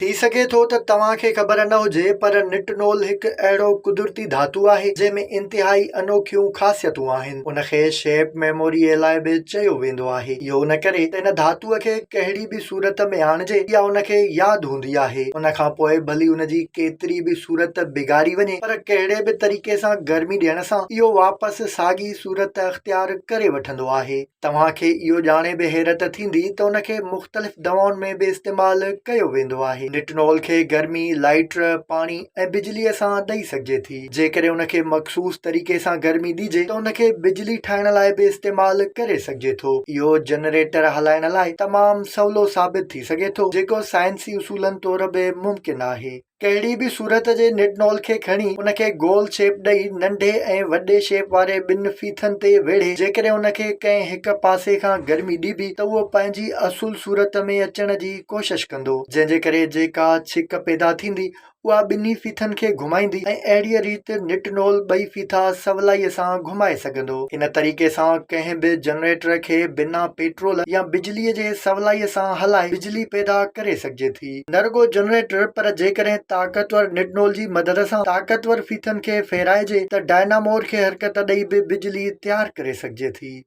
थी सघे थो त तव्हांखे ख़बर न हुजे पर निटनोल हिकु अहिड़ो कुदरती धातु आहे जंहिंमें इंतिहाई अनोखियूं ख़ासियतूं आहिनि। उनखे शेप मेमोरीअ लाइ बि चयो वेंदो आहे। इहो उन करे त इन धातुअ खे कहिड़ी बि सूरत में आणिजे या उनखे यादि हूंदी आहे। उनखां पोइ भली उनजी केतिरी बि सूरत बिगाड़ी वञे पर कहिड़े बि तरीक़े सां गर्मी ॾियण सां इहो वापसि साॻी सूरत अख़्तियार करे वठंदो आहे। तव्हांखे इहो ॼाणे बि हैरत थींदी त उनखे मुख़्तलिफ़ दवाउनि में बि इस्तेमालु कयो वेंदो आहे। निटनोल खे गर्मी, लाइट, पाणी ऐं बिजलीअ सां ॾेई सघिजे थी। जेकॾहिं उनखे मख़सूस तरीक़े सां गर्मी ॾिजे त उनखे बिजली ठाहिण लाइ बि इस्तेमालु करे सघिजे थो। इहो जनरेटर हलाइण लाइ तमामु सवलो साबित थी सघे थो, जेको साइंसी उसूलनि तौर बि मुमकिन आहे। कहिड़ी बि सूरत जे निटनोल खे खणी उनखे गोल शेप ॾेई नंढे ऐं वॾे शेप वारे ॿिनि फीथनि ते वेढ़े जेकॾहिं उनखे कंहिं हिक पासे खां गर्मी ॾिबी त उहो पंहिंजी असुल सूरत में अचण जी कोशिश कंदो, जंहिंजे करे जेका छिक पैदा थींदी उहा ॿिन्ही फीथनि खे घुमाईंदी ऐं अहिड़ीअ रीति निटनोल ॿई फीथा सवलाईअ सां घुमाए सघंदो। इन तरीक़े सां कंहिं बि जनरेटर खे बिना पेट्रोल या बिजलीअ जे सवलाईअ सां हलाए बिजली पैदा करे सघिजे थी। न रुगो जनरेटर पर जेकॾहिं ताक़तवर निटनोल जी मदद सां ताक़तवर फीथनि खे फेराइजे त डायनामोर खे हरकत ॾेई बि बिजली तैयार करे सघिजे थी।